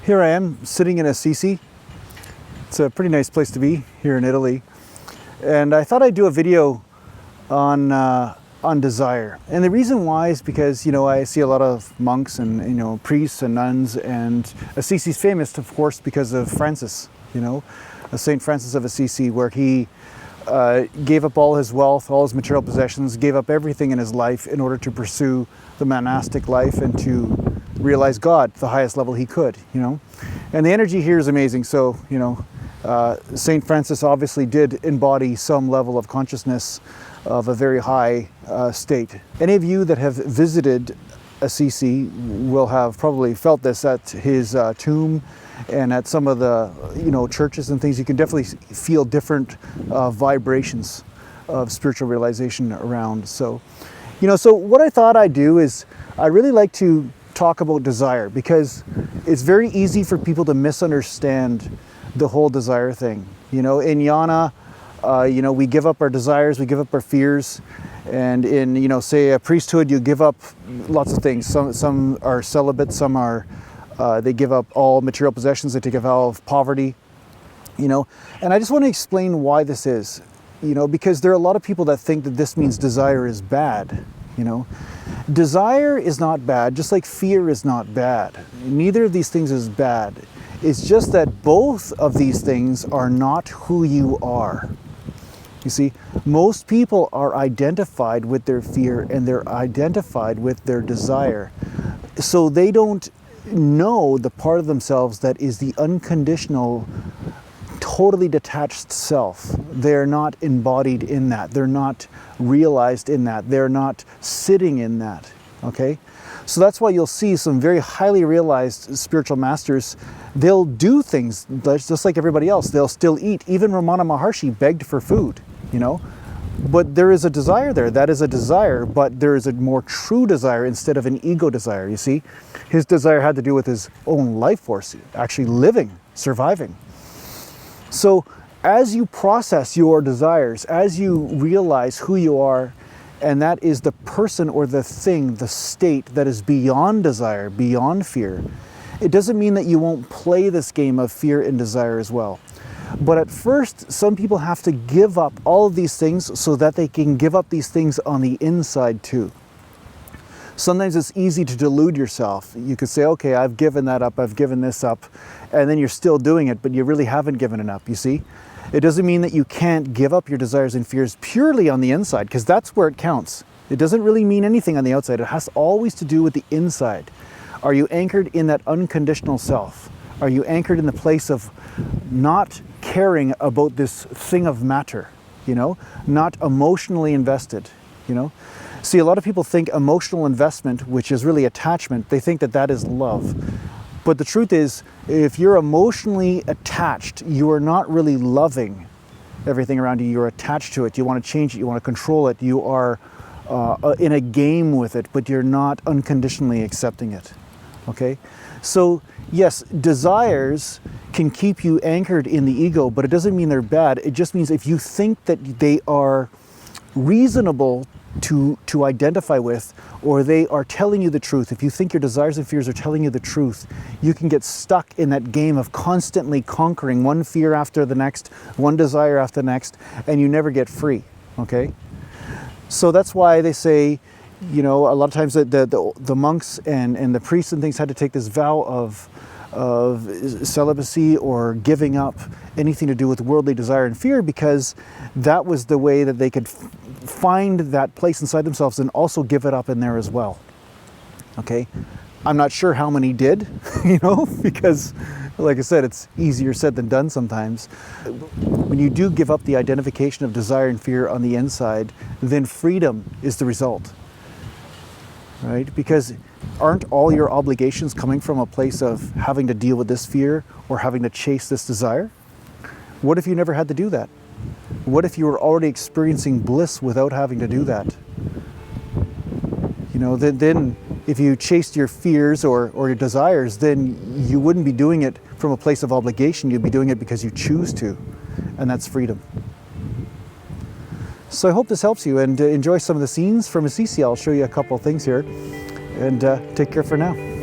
Here I am sitting in Assisi. It's a pretty nice place to be here in Italy. And I thought I'd do a video on desire. And the reason why is because, I see a lot of monks and, priests and nuns, and Assisi's famous, of course, because of Francis, Saint Francis of Assisi, where he gave up all his wealth, all his material possessions, gave up everything in his life in order to pursue the monastic life and to realize God at the highest level he could, And the energy here is amazing. So, Saint Francis obviously did embody some level of consciousness of a very high state. Any of you that have visited Assisi will have probably felt this at his tomb and at some of the churches and things. You can definitely feel different vibrations of spiritual realization around. So, so what I thought I'd do is I really like to talk about desire, because it's very easy for people to misunderstand the whole desire thing. In jhana, we give up our desires, we give up our fears, and in say a priesthood, you give up lots of things. Some are celibate, some are they give up all material possessions, they take a vow of poverty, and I just want to explain why this is, because there are a lot of people that think that this means desire is bad. Desire is not bad, just like fear is not bad. Neither of these things is bad. It's just that both of these things are not who you are. You see, most people are identified with their fear and they're identified with their desire. So they don't know the part of themselves that is the unconditional, totally detached self. They're not embodied in that. They're not realized in that. They're not sitting in that. Okay? So that's why you'll see some very highly realized spiritual masters. They'll do things just like everybody else. They'll still eat. Even Ramana Maharshi begged for food, But there is a desire there. That is a desire, but there is a more true desire instead of an ego desire, you see? His desire had to do with his own life force, actually living, surviving. So as you process your desires, as you realize who you are, and that is the person or the thing, the state that is beyond desire, beyond fear, it doesn't mean that you won't play this game of fear and desire as well. But at first, some people have to give up all of these things so that they can give up these things on the inside too. Sometimes it's easy to delude yourself. You could say, okay, I've given that up, I've given this up, and then you're still doing it, but you really haven't given it up, you see? It doesn't mean that you can't give up your desires and fears purely on the inside, because that's where it counts. It doesn't really mean anything on the outside. It has always to do with the inside. Are you anchored in that unconditional self? Are you anchored in the place of not caring about this thing of matter, not emotionally invested, See, a lot of people think emotional investment, which is really attachment, they think that that is love. But the truth is, if you're emotionally attached, you are not really loving everything around you. You're attached to it. You want to change it. You want to control it. You are in a game with it, but you're not unconditionally accepting it. Okay? So, yes, desires can keep you anchored in the ego, but it doesn't mean they're bad. It just means if you think that they are reasonable to identify with, or they are telling you the truth, if you think your desires and fears are telling you the truth, you can get stuck in that game of constantly conquering one fear after the next, one desire after the next, and you never get free, okay? So that's why they say, a lot of times the monks and the priests and things had to take this vow of celibacy or giving up anything to do with worldly desire and fear, because that was the way that they could find that place inside themselves and also give it up in there as well. Okay? I'm not sure how many did, because like I said, it's easier said than done sometimes. When you do give up the identification of desire and fear on the inside, then freedom is the result. Right? Because aren't all your obligations coming from a place of having to deal with this fear or having to chase this desire? What if you never had to do that? What if you were already experiencing bliss without having to do that? Then if you chased your fears or your desires, then you wouldn't be doing it from a place of obligation. You'd be doing it because you choose to, and that's freedom. So I hope this helps you, and enjoy some of the scenes from Assisi. I'll show you a couple of things here, and take care for now.